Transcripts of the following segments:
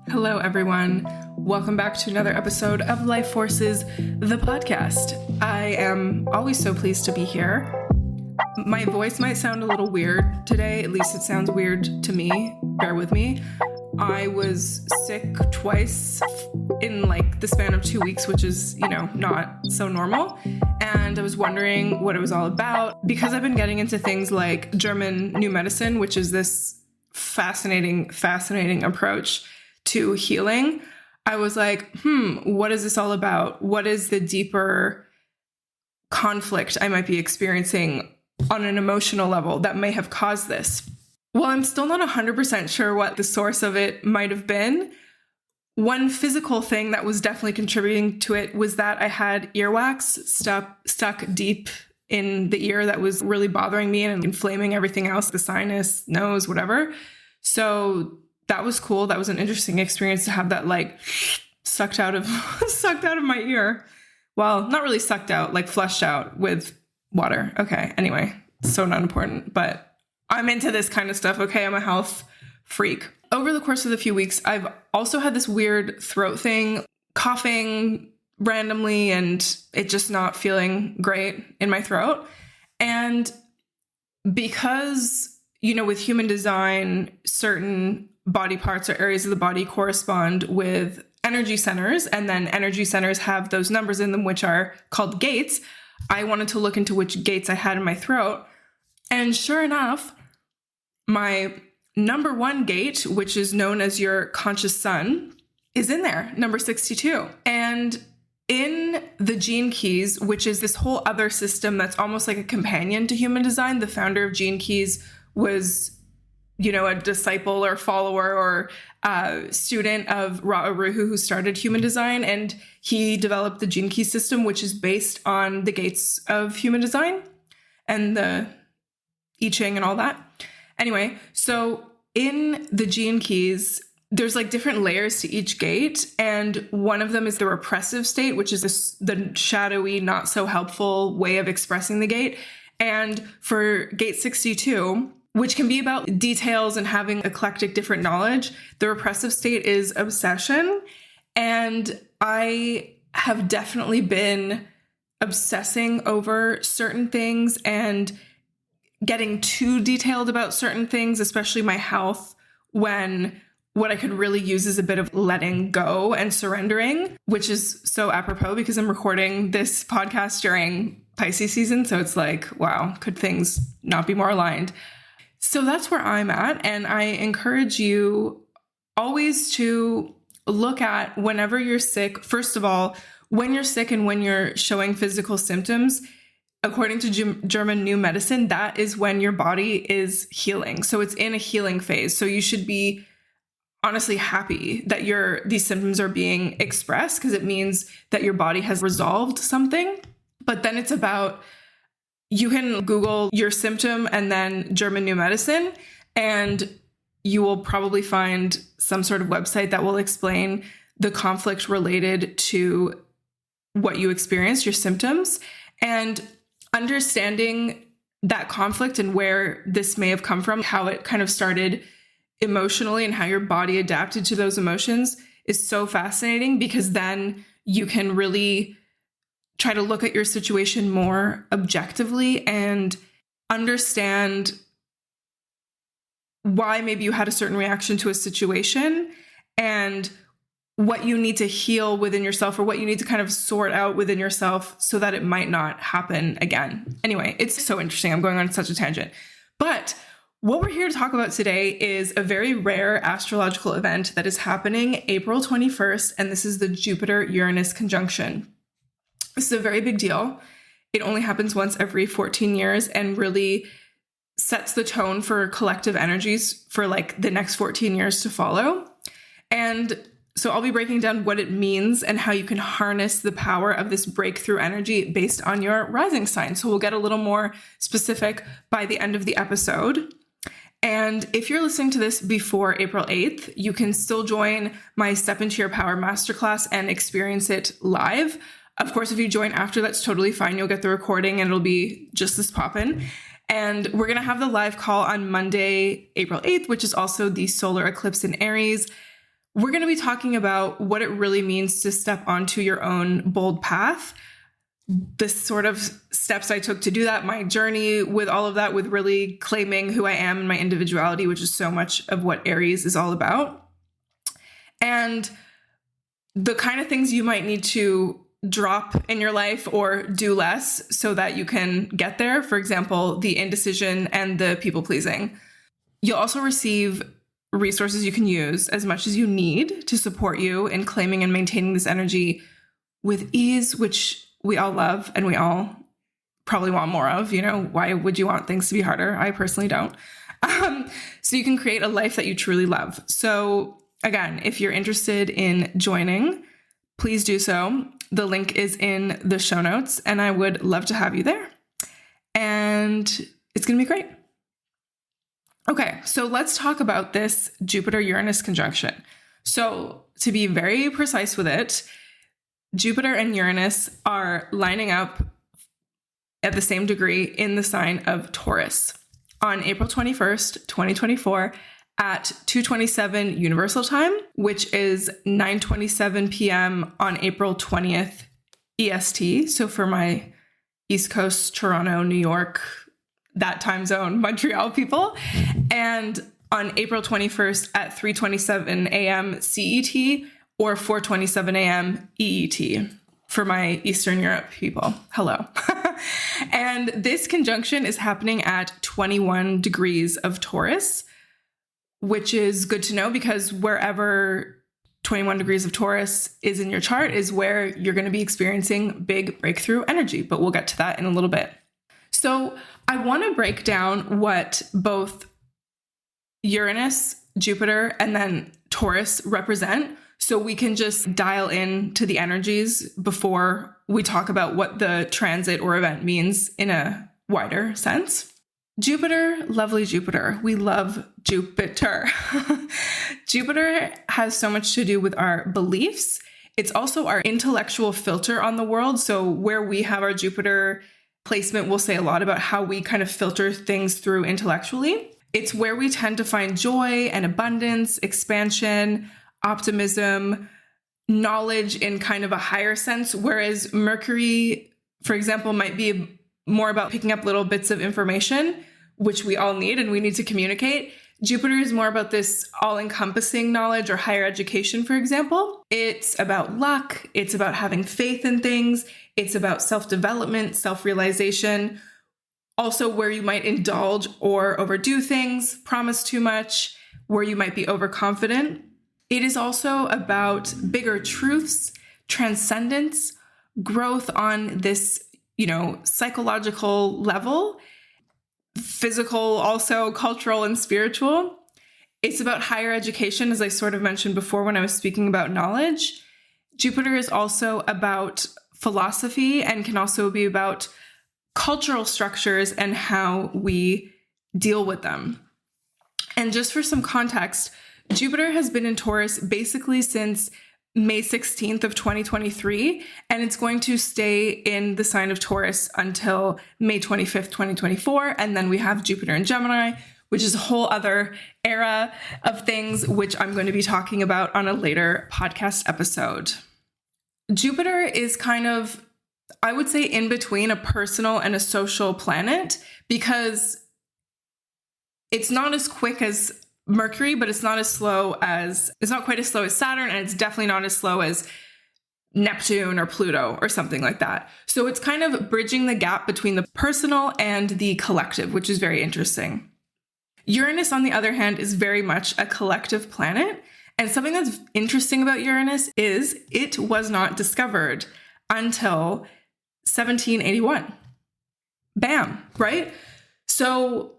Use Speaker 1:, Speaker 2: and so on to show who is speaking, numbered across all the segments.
Speaker 1: Hello, everyone. Welcome back to another episode of Life Forces, the podcast. I am always so pleased to be here. My voice might sound a little weird today. At least it sounds weird to me. Bear with me. I was sick twice in like the span of 2 weeks, which is, not so normal. And I was wondering what it was all about because I've been getting into things like German New Medicine, which is this fascinating approach to healing. I was like, what is this all about? What is the deeper conflict I might be experiencing on an emotional level that may have caused this? Well, I'm still not 100% sure what the source of it might have been. One physical thing that was definitely contributing to it was that I had earwax stuck deep in the ear that was really bothering me and inflaming everything else, the sinus, nose, whatever. So that was cool. That was an interesting experience to have that like sucked out of my ear. Well, not really sucked out, like flushed out with water. Okay. Anyway, so not important, but I'm into this kind of stuff. Okay. I'm a health freak. Over the course of the few weeks, I've also had this weird throat thing, coughing randomly, and it just not feeling great in my throat. And because, with human design, certain body parts or areas of the body correspond with energy centers, and then energy centers have those numbers in them, which are called gates. I wanted to look into which gates I had in my throat. And sure enough, my number one gate, which is known as your conscious sun, is in there, number 62. And in the Gene Keys, which is this whole other system that's almost like a companion to human design, the founder of Gene Keys was a disciple or follower or student of Ra Uru, who started human design. And he developed the Gene Key system, which is based on the gates of human design and the I Ching and all that. Anyway, so in the Gene Keys, there's like different layers to each gate. And one of them is the repressive state, which is the shadowy, not so helpful way of expressing the gate. And for gate 62, which can be about details and having eclectic different knowledge, the repressive state is obsession. And I have definitely been obsessing over certain things and getting too detailed about certain things, especially my health, when what I could really use is a bit of letting go and surrendering, which is so apropos because I'm recording this podcast during Pisces season. So it's like, wow, could things not be more aligned? So that's where I'm at. And I encourage you always to look at whenever you're sick. First of all, when you're sick and when you're showing physical symptoms, according to German New Medicine, that is when your body is healing. So it's in a healing phase. So you should be honestly happy that these symptoms are being expressed because it means that your body has resolved something. But then it's about, you can Google your symptom and then German New Medicine, and you will probably find some sort of website that will explain the conflict related to what you experienced, your symptoms. And understanding that conflict and where this may have come from, how it kind of started emotionally and how your body adapted to those emotions is so fascinating, because then you can really try to look at your situation more objectively and understand why maybe you had a certain reaction to a situation and what you need to heal within yourself or what you need to kind of sort out within yourself so that it might not happen again. Anyway, it's so interesting. I'm going on such a tangent. But what we're here to talk about today is a very rare astrological event that is happening April 21st, and this is the Jupiter Uranus conjunction. This is a very big deal. It only happens once every 14 years and really sets the tone for collective energies for like the next 14 years to follow. And so I'll be breaking down what it means and how you can harness the power of this breakthrough energy based on your rising sign. So we'll get a little more specific by the end of the episode. And if you're listening to this before April 8th, you can still join my Step Into Your Power Masterclass and experience it live. Of course, if you join after, that's totally fine. You'll get the recording and it'll be just as poppin'. And we're going to have the live call on Monday, April 8th, which is also the solar eclipse in Aries. We're going to be talking about what it really means to step onto your own bold path, the sort of steps I took to do that, my journey with all of that, with really claiming who I am and my individuality, which is so much of what Aries is all about. And the kind of things you might need to drop in your life or do less so that you can get there. For example, the indecision and the people pleasing. You'll also receive resources you can use as much as you need to support you in claiming and maintaining this energy with ease, which we all love and we all probably want more of. You know, why would you want things to be harder? I personally don't. So you can create a life that you truly love. So again, if you're interested in joining, please do so. The link is in the show notes, and I would love to have you there. And it's going to be great. Okay, so let's talk about this Jupiter-Uranus conjunction. So to be very precise with it, Jupiter and Uranus are lining up at the same degree in the sign of Taurus on April 21st, 2024 at 2:27 Universal Time, which is 9:27 p.m. on April 20th EST. So for my East Coast, Toronto, New York, that time zone, Montreal people. And on April 21st at 3:27 a.m. CET or 4:27 a.m. EET for my Eastern Europe people. Hello. And this conjunction is happening at 21 degrees of Taurus, which is good to know because wherever 21 degrees of Taurus is in your chart is where you're going to be experiencing big breakthrough energy, but we'll get to that in a little bit. So I want to break down what both Uranus, Jupiter, and then Taurus represent so we can just dial in to the energies before we talk about what the transit or event means in a wider sense. Jupiter, lovely Jupiter. We love Jupiter. Jupiter has so much to do with our beliefs. It's also our intellectual filter on the world. So where we have our Jupiter placement, we'll say a lot about how we kind of filter things through intellectually. It's where we tend to find joy and abundance, expansion, optimism, knowledge in kind of a higher sense. Whereas Mercury, for example, might be more about picking up little bits of information, which we all need and we need to communicate. Jupiter is more about this all-encompassing knowledge or higher education, for example. It's about luck. It's about having faith in things. It's about self-development, self-realization. Also where you might indulge or overdo things, promise too much, where you might be overconfident. It is also about bigger truths, transcendence, growth on this psychological level, physical, also cultural and spiritual. It's about higher education, as I sort of mentioned before when I was speaking about knowledge. Jupiter is also about philosophy and can also be about cultural structures and how we deal with them. And just for some context, Jupiter has been in Taurus basically since May 16th of 2023, and it's going to stay in the sign of Taurus until May 25th, 2024. And then we have Jupiter in Gemini, which is a whole other era of things, which I'm going to be talking about on a later podcast episode. Jupiter is kind of, I would say, in between a personal and a social planet because it's not as quick as Mercury, but it's not quite as slow as Saturn, and it's definitely not as slow as Neptune or Pluto or something like that. So it's kind of bridging the gap between the personal and the collective, which is very interesting. Uranus, on the other hand, is very much a collective planet. And something that's interesting about Uranus is it was not discovered until 1781. Bam, right? So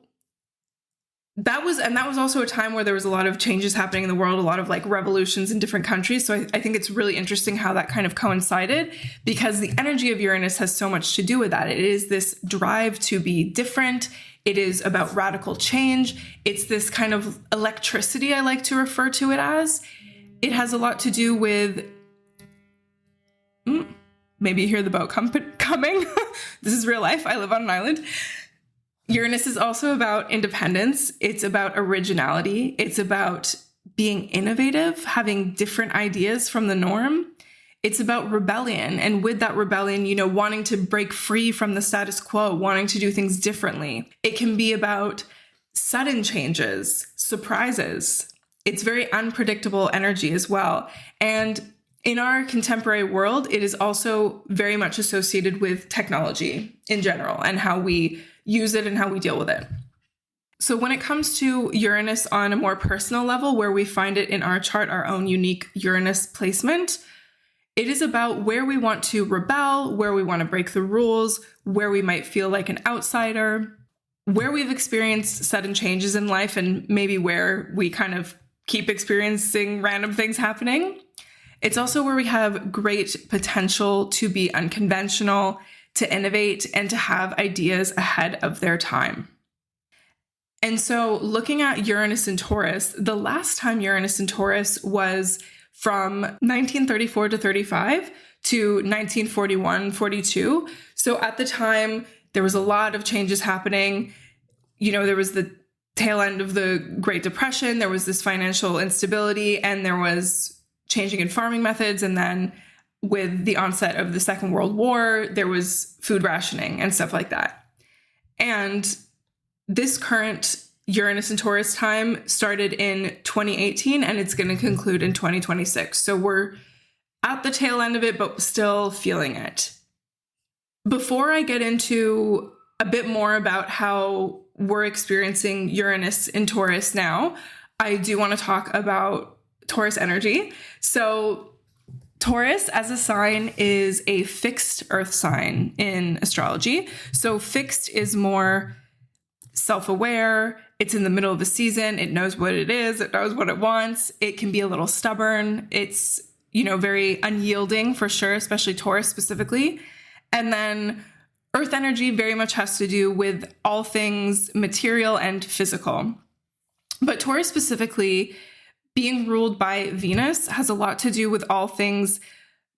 Speaker 1: that was also a time where there was a lot of changes happening in the world, a lot of revolutions in different countries. So I think it's really interesting how that kind of coincided because the energy of Uranus has so much to do with that. It is this drive to be different. It is about radical change. It's this kind of electricity, I like to refer to it as. It has a lot to do with, maybe you hear the boat coming. This is real life. I live on an island. Uranus is also about independence. It's about originality. It's about being innovative, having different ideas from the norm. It's about rebellion. And with that rebellion, wanting to break free from the status quo, wanting to do things differently. It can be about sudden changes, surprises. It's very unpredictable energy as well. And in our contemporary world, it is also very much associated with technology in general and how we use it and how we deal with it. So when it comes to Uranus on a more personal level, where we find it in our chart, our own unique Uranus placement, it is about where we want to rebel, where we want to break the rules, where we might feel like an outsider, where we've experienced sudden changes in life, and maybe where we kind of keep experiencing random things happening. It's also where we have great potential to be unconventional, to innovate, and to have ideas ahead of their time. And so looking at Uranus and Taurus, the last time Uranus and Taurus was from 1934 to 35 to 1941, 42. So at the time, there was a lot of changes happening. There was the tail end of the Great Depression, there was this financial instability, and there was changing in farming methods. And then with the onset of the Second World War, there was food rationing and stuff like that. And this current Uranus and Taurus time started in 2018, and it's going to conclude in 2026. So we're at the tail end of it, but still feeling it. Before I get into a bit more about how we're experiencing Uranus in Taurus now, I do want to talk about Taurus energy. So Taurus as a sign is a fixed earth sign in astrology. So fixed is more self-aware. It's in the middle of the season. It knows what it is. It knows what it wants. It can be a little stubborn. It's, very unyielding for sure, especially Taurus specifically. And then earth energy very much has to do with all things material and physical. But Taurus specifically, being ruled by Venus, has a lot to do with all things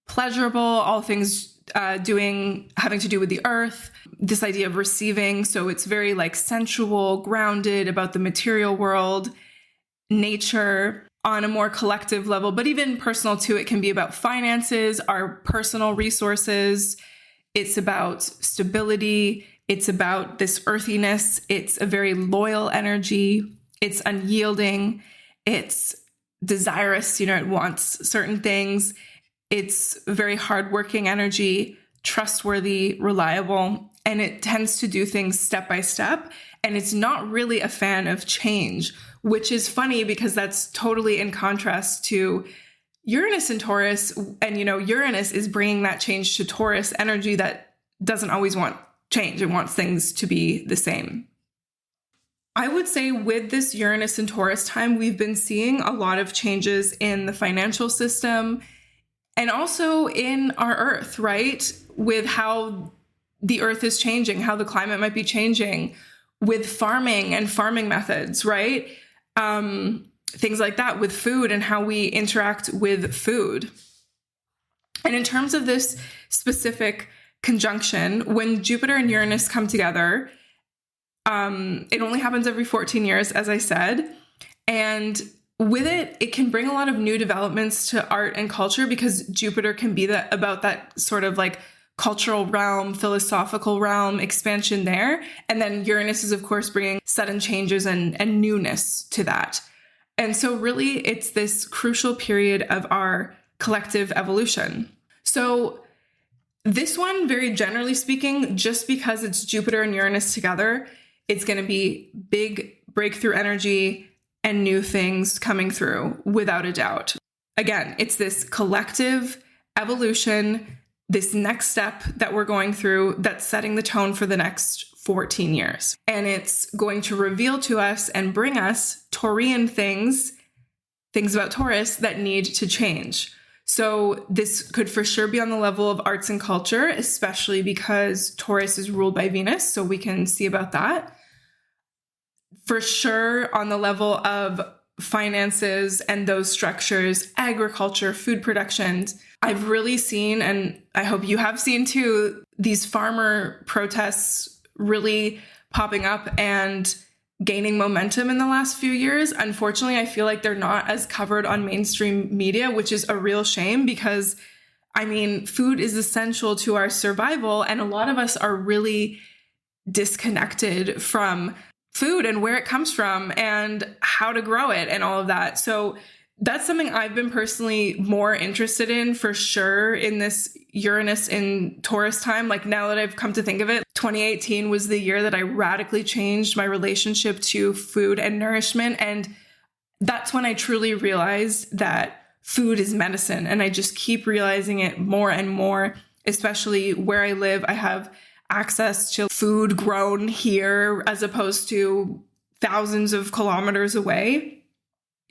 Speaker 1: pleasurable, all things having to do with the earth, this idea of receiving. So it's very sensual, grounded, about the material world, nature on a more collective level, but even personal too. It can be about finances, our personal resources. It's about stability. It's about this earthiness. It's a very loyal energy. It's unyielding. It's desirous, it wants certain things. It's very hardworking energy, trustworthy, reliable, and it tends to do things step by step. And it's not really a fan of change, which is funny because that's totally in contrast to Uranus and Taurus. And, Uranus is bringing that change to Taurus energy that doesn't always want change. It wants things to be the same. I would say with this Uranus and Taurus time, we've been seeing a lot of changes in the financial system and also in our Earth, right? With how the Earth is changing, how the climate might be changing, with farming and farming methods, right? Things like that, with food and how we interact with food. And in terms of this specific conjunction, when Jupiter and Uranus come together, it only happens every 14 years, as I said. And with it, it can bring a lot of new developments to art and culture because Jupiter can be about that sort of cultural realm, philosophical realm, expansion there. And then Uranus is, of course, bringing sudden changes and newness to that. And so really, it's this crucial period of our collective evolution. So this one, very generally speaking, just because it's Jupiter and Uranus together, it's going to be big breakthrough energy and new things coming through without a doubt. Again, it's this collective evolution, this next step that we're going through that's setting the tone for the next 14 years. And it's going to reveal to us and bring us Taurian things about Taurus that need to change. So this could for sure be on the level of arts and culture, especially because Taurus is ruled by Venus. So we can see about that. For sure on the level of finances and those structures, agriculture, food production. I've really seen, and I hope you have seen too, these farmer protests really popping up and gaining momentum in the last few years. Unfortunately, I feel like they're not as covered on mainstream media, which is a real shame because, I mean, food is essential to our survival. And a lot of us are really disconnected from food and where it comes from and how to grow it and all of that. So that's something I've been personally more interested in for sure in this Uranus in Taurus time. Like now that I've come to think of it, 2018 was the year that I radically changed my relationship to food and nourishment. And that's when I truly realized that food is medicine. And I just keep realizing it more and more, especially where I live. I have access to food grown here as opposed to thousands of kilometers away.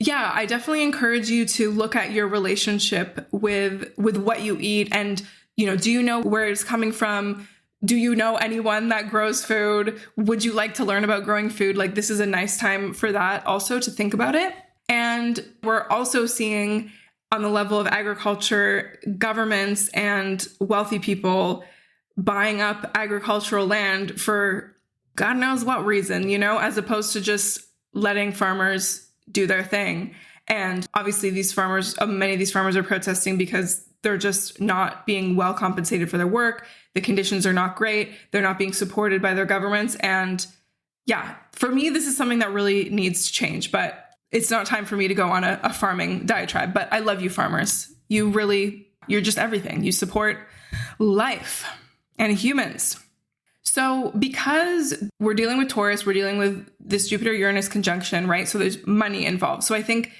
Speaker 1: Yeah, I definitely encourage you to look at your relationship with what you eat and, do you know where it's coming from? Do you know anyone that grows food? Would you like to learn about growing food? Like this is a nice time for that also to think about it. And we're also seeing on the level of agriculture, governments and wealthy people buying up agricultural land for God knows what reason, as opposed to just letting farmers do their thing. And obviously many of these farmers are protesting because they're just not being well compensated for their work. The conditions are not great. They're not being supported by their governments. And yeah, for me, this is something that really needs to change, but it's not time for me to go on a farming diatribe. But I love you, farmers. You're just everything. You support life and humans. So because we're dealing with Taurus, we're dealing with this Jupiter-Uranus conjunction, right? So there's money involved. So I think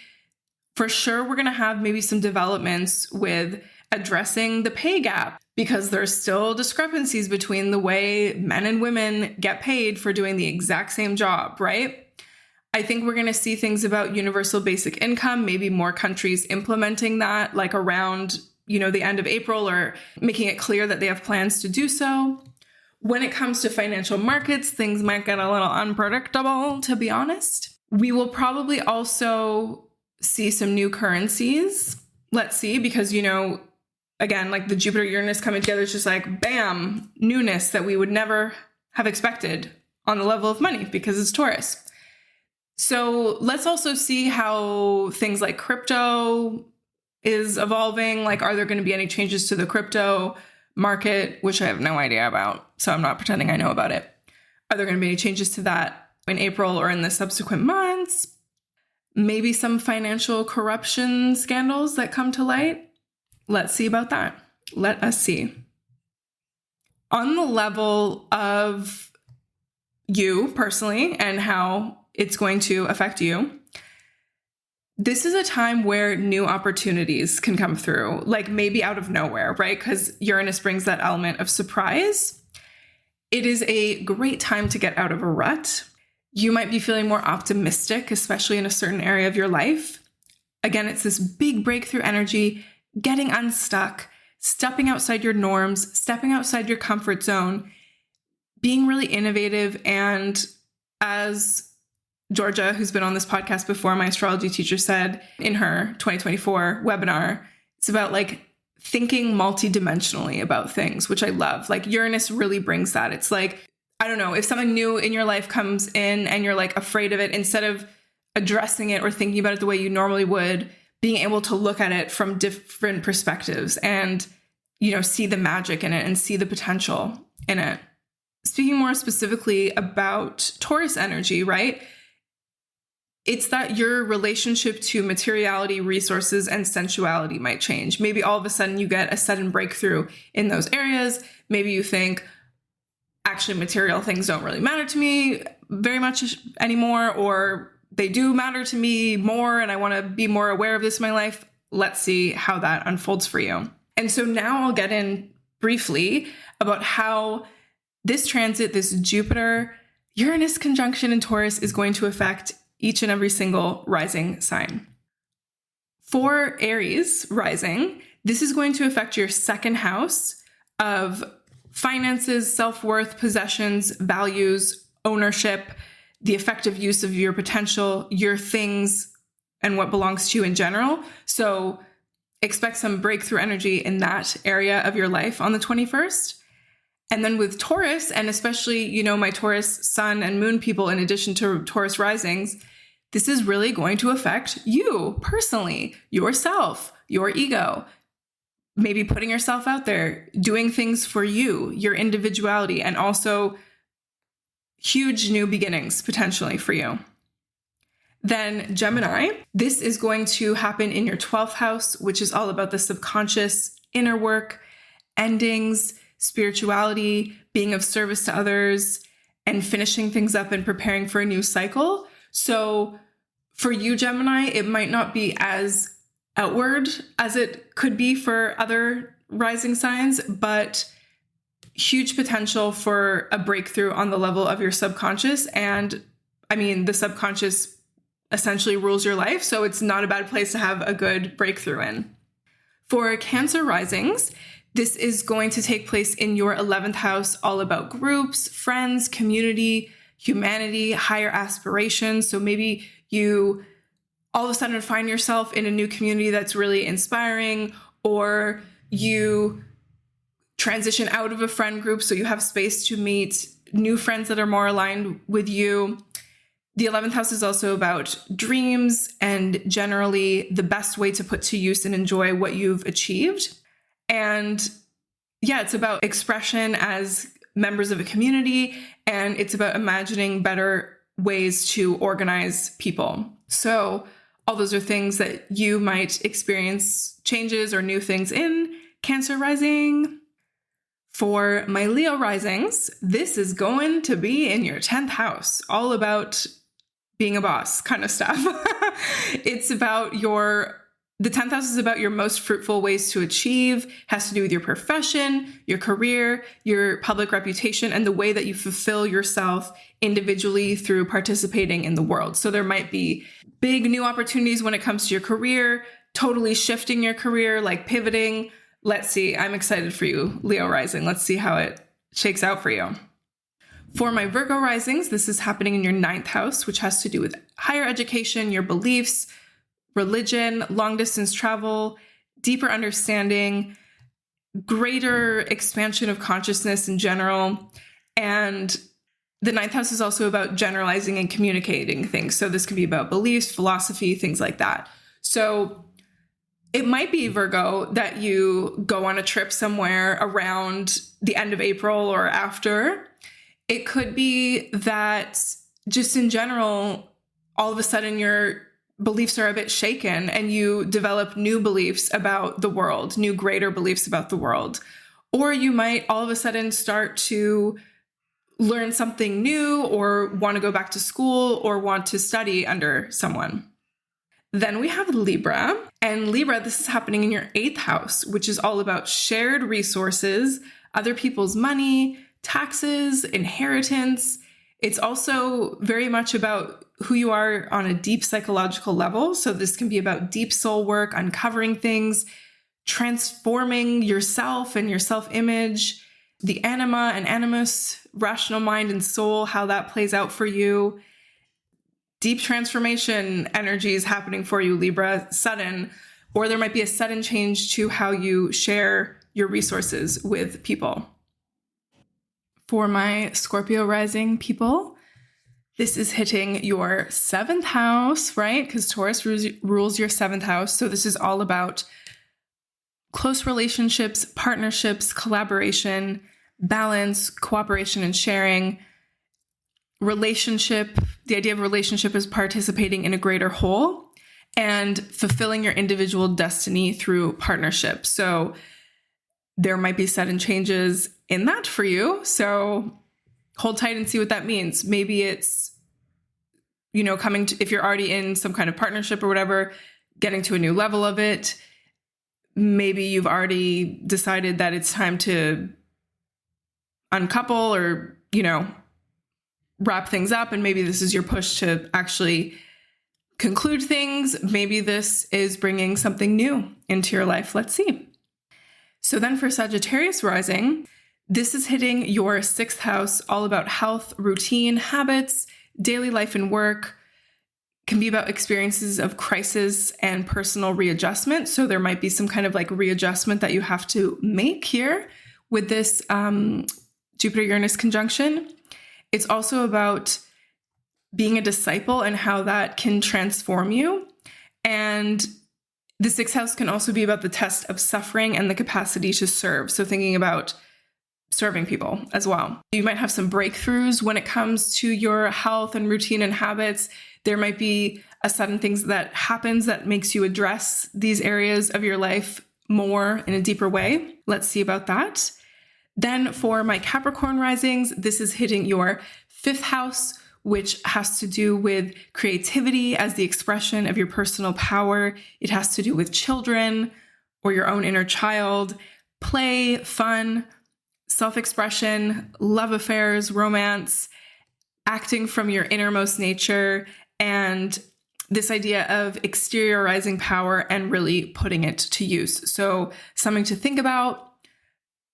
Speaker 1: for sure we're going to have maybe some developments with addressing the pay gap because there's still discrepancies between the way men and women get paid for doing the exact same job, right? I think we're going to see things about universal basic income, maybe more countries implementing that like around, the end of April or making it clear that they have plans to do so. When it comes to financial markets, things might get a little unpredictable, to be honest. We will probably also see some new currencies. Let's see, because, again, like the Jupiter Uranus coming together is just like, bam, newness that we would never have expected on the level of money because it's Taurus. So let's also see how things like crypto is evolving. Like, are there going to be any changes to the crypto market, which I have no idea about, so I'm not pretending I know about it. Are there going to be any changes to that in April or in the subsequent months? Maybe some financial corruption scandals that come to light? Let's see about that. Let us see. On the level of you personally and how it's going to affect you, this is a time where new opportunities can come through, like maybe out of nowhere, right? Because Uranus brings that element of surprise. It is a great time to get out of a rut. You might be feeling more optimistic, especially in a certain area of your life. Again, it's this big breakthrough energy, getting unstuck, stepping outside your norms, stepping outside your comfort zone, being really innovative. And as Georgia, who's been on this podcast before, my astrology teacher, said in her 2024 webinar, it's about like thinking multidimensionally about things, which I love. Like Uranus really brings that. It's like, I don't know, if something new in your life comes in and you're like afraid of it, instead of addressing it or thinking about it the way you normally would, being able to look at it from different perspectives and, see the magic in it and see the potential in it. Speaking more specifically about Taurus energy, right? It's that your relationship to materiality, resources, and sensuality might change. Maybe all of a sudden you get a sudden breakthrough in those areas. Maybe you think, actually, material things don't really matter to me very much anymore, or they do matter to me more, and I want to be more aware of this in my life. Let's see how that unfolds for you. And so now I'll get in briefly about how this transit, this Jupiter-Uranus conjunction in Taurus, is going to affect each and every single rising sign. For Aries rising, this is going to affect your second house of finances, self-worth, possessions, values, ownership, the effective use of your potential, your things, and what belongs to you in general. So expect some breakthrough energy in that area of your life on the 21st. And then with Taurus, and especially, my Taurus sun and moon people, in addition to Taurus risings, this is really going to affect you personally, yourself, your ego, maybe putting yourself out there, doing things for you, your individuality, and also huge new beginnings potentially for you. Then Gemini, this is going to happen in your 12th house, which is all about the subconscious, inner work, endings, spirituality, being of service to others, and finishing things up and preparing for a new cycle. So for you, Gemini, it might not be as outward as it could be for other rising signs, but huge potential for a breakthrough on the level of your subconscious. And the subconscious essentially rules your life, so it's not a bad place to have a good breakthrough in. For Cancer risings, this is going to take place in your 11th house, all about groups, friends, community, humanity, higher aspirations. So maybe you all of a sudden find yourself in a new community that's really inspiring, or you transition out of a friend group so you have space to meet new friends that are more aligned with you. The 11th house is also about dreams and generally the best way to put to use and enjoy what you've achieved. And it's about expression as members of a community, and it's about imagining better ways to organize people. So all those are things that you might experience changes or new things in, Cancer rising. For my Leo risings, this is going to be in your 10th house, all about being a boss kind of stuff. It's about the 10th house is about your most fruitful ways to achieve, has to do with your profession, your career, your public reputation, and the way that you fulfill yourself individually through participating in the world. So there might be big new opportunities when it comes to your career, totally shifting your career, like pivoting. Let's see. I'm excited for you, Leo rising. Let's see how it shakes out for you. For my Virgo risings, this is happening in your 9th house, which has to do with higher education, your beliefs, religion, long distance travel, deeper understanding, greater expansion of consciousness in general. And the 9th house is also about generalizing and communicating things. So this could be about beliefs, philosophy, things like that. So it might be, Virgo, that you go on a trip somewhere around the end of April or after. It could be that just in general, all of a sudden your beliefs are a bit shaken and you develop new beliefs about the world, new greater beliefs about the world. Or you might all of a sudden start to learn something new or want to go back to school or want to study under someone. Then we have Libra, and Libra, this is happening in your 8th house, which is all about shared resources, other people's money, taxes, inheritance. It's also very much about who you are on a deep psychological level. So this can be about deep soul work, uncovering things, transforming yourself and your self-image, the anima and animus, rational mind and soul, how that plays out for you. Deep transformation energy is happening for you, Libra, sudden, or there might be a sudden change to how you share your resources with people. For my Scorpio rising people, this is hitting your 7th house, right? Because Taurus rules your 7th house. So this is all about close relationships, partnerships, collaboration, balance, cooperation, and sharing. Relationship, the idea of relationship is participating in a greater whole and fulfilling your individual destiny through partnership. So there might be sudden changes in that for you. So hold tight and see what that means. Maybe it's, coming to, if you're already in some kind of partnership or whatever, getting to a new level of it. Maybe you've already decided that it's time to uncouple or, wrap things up. And maybe this is your push to actually conclude things. Maybe this is bringing something new into your life. Let's see. So then for Sagittarius rising, this is hitting your 6th house, all about health, routine, habits, daily life and work. Can be about experiences of crisis and personal readjustment. So there might be some kind of like readjustment that you have to make here with this Jupiter Uranus conjunction. It's also about being a disciple and how that can transform you. And the 6th house can also be about the test of suffering and the capacity to serve. So thinking about serving people as well. You might have some breakthroughs when it comes to your health and routine and habits. There might be a sudden things that happens that makes you address these areas of your life more in a deeper way. Let's see about that. Then for my Capricorn risings, this is hitting your 5th house, which has to do with creativity as the expression of your personal power. It has to do with children or your own inner child, play, fun, self-expression, love affairs, romance, acting from your innermost nature, and this idea of exteriorizing power and really putting it to use. So something to think about.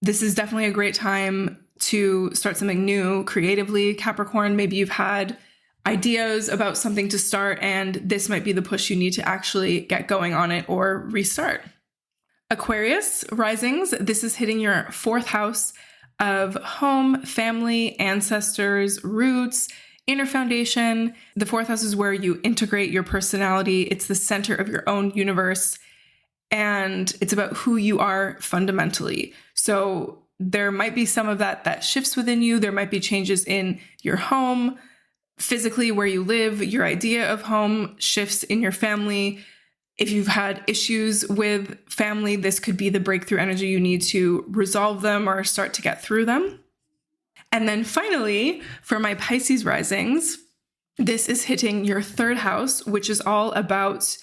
Speaker 1: This is definitely a great time to start something new creatively, Capricorn. Maybe you've had ideas about something to start, and this might be the push you need to actually get going on it or restart. Aquarius risings, this is hitting your 4th house of home, family, ancestors, roots, inner foundation. The 4th house is where you integrate your personality. It's the center of your own universe, and it's about who you are fundamentally. So there might be some of that shifts within you. There might be changes in your home, physically where you live. Your idea of home shifts in your family. If you've had issues with family, this could be the breakthrough energy you need to resolve them or start to get through them. And then finally, for my Pisces risings, this is hitting your 3rd house, which is all about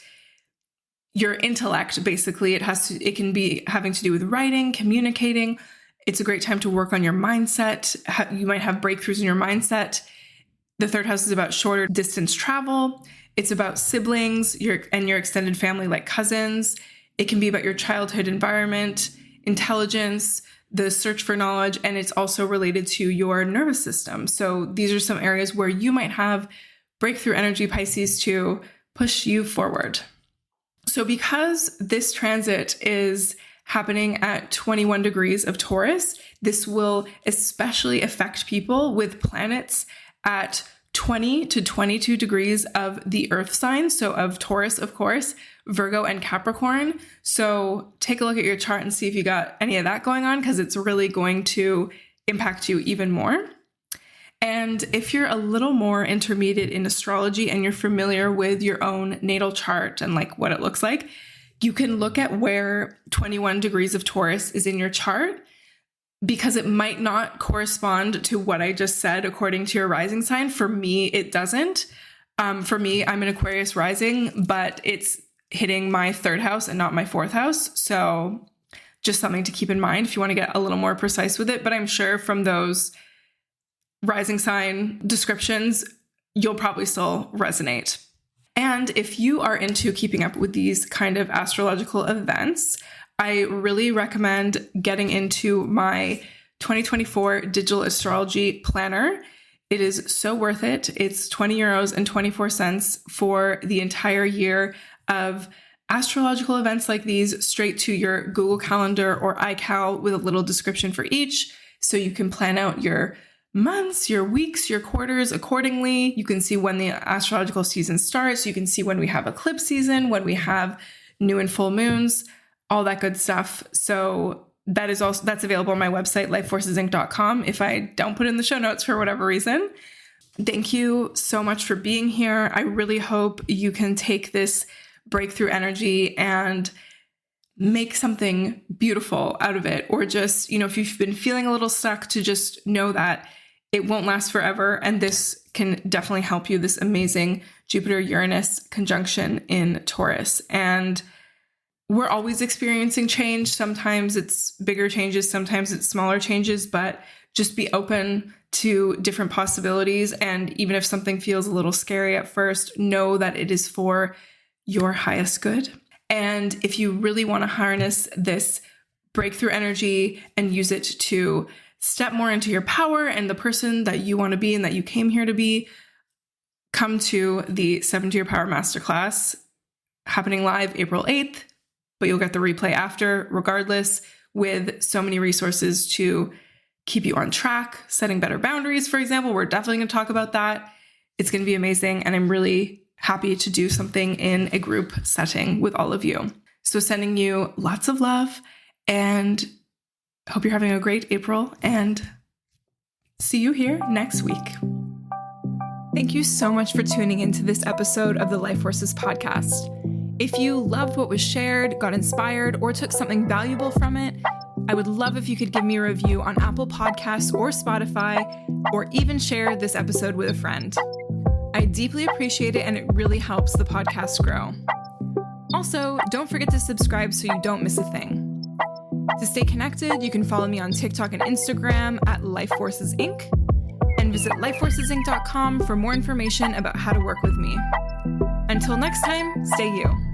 Speaker 1: your intellect, basically. It can be having to do with writing, communicating. It's a great time to work on your mindset. You might have breakthroughs in your mindset. The 3rd house is about shorter distance travel. It's about siblings, your extended family, like cousins. It can be about your childhood environment, intelligence, the search for knowledge, and it's also related to your nervous system. So these are some areas where you might have breakthrough energy, Pisces, to push you forward. So because this transit is happening at 21 degrees of Taurus, this will especially affect people with planets at 20 to 22 degrees of the Earth sign, so of Taurus, of course, Virgo and Capricorn. So take a look at your chart and see if you got any of that going on, because it's really going to impact you even more. And if you're a little more intermediate in astrology and you're familiar with your own natal chart and like what it looks like, you can look at where 21 degrees of Taurus is in your chart, because it might not correspond to what I just said according to your rising sign. For me, it doesn't. For me, I'm an Aquarius rising, but it's hitting my 3rd house and not my 4th house. So just something to keep in mind if you want to get a little more precise with it. But I'm sure from those rising sign descriptions, you'll probably still resonate. And if you are into keeping up with these kind of astrological events, I really recommend getting into my 2024 digital astrology planner. It is so worth it. It's €20 and 24 cents for the entire year of astrological events like these straight to your Google Calendar or iCal with a little description for each. So you can plan out your months, your weeks, your quarters accordingly. You can see when the astrological season starts. You can see when we have eclipse season, when we have new and full moons, all that good stuff. So that's available on my website, lifeforcesinc.com, if I don't put in the show notes for whatever reason. Thank you so much for being here. I really hope you can take this breakthrough energy and make something beautiful out of it. Or just, if you've been feeling a little stuck, to just know that it won't last forever. And this can definitely help you, this amazing Jupiter Uranus conjunction in Taurus. And we're always experiencing change. Sometimes it's bigger changes, sometimes it's smaller changes, but just be open to different possibilities. And even if something feels a little scary at first, know that it is for your highest good. And if you really want to harness this breakthrough energy and use it to step more into your power and the person that you want to be and that you came here to be, come to the Activate Your Power Masterclass happening live April 8th, but you'll get the replay after regardless, with so many resources to keep you on track, setting better boundaries, for example. We're definitely going to talk about that. It's going to be amazing. And I'm really happy to do something in a group setting with all of you. So sending you lots of love, and hope you're having a great April, and see you here next week. Thank you so much for tuning into this episode of the Life Forces podcast. If you loved what was shared, got inspired, or took something valuable from it, I would love if you could give me a review on Apple Podcasts or Spotify, or even share this episode with a friend. I deeply appreciate it, and it really helps the podcast grow. Also, don't forget to subscribe so you don't miss a thing. To stay connected, you can follow me on TikTok and Instagram at Life Forces Inc. and visit lifeforcesinc.com for more information about how to work with me. Until next time, stay you.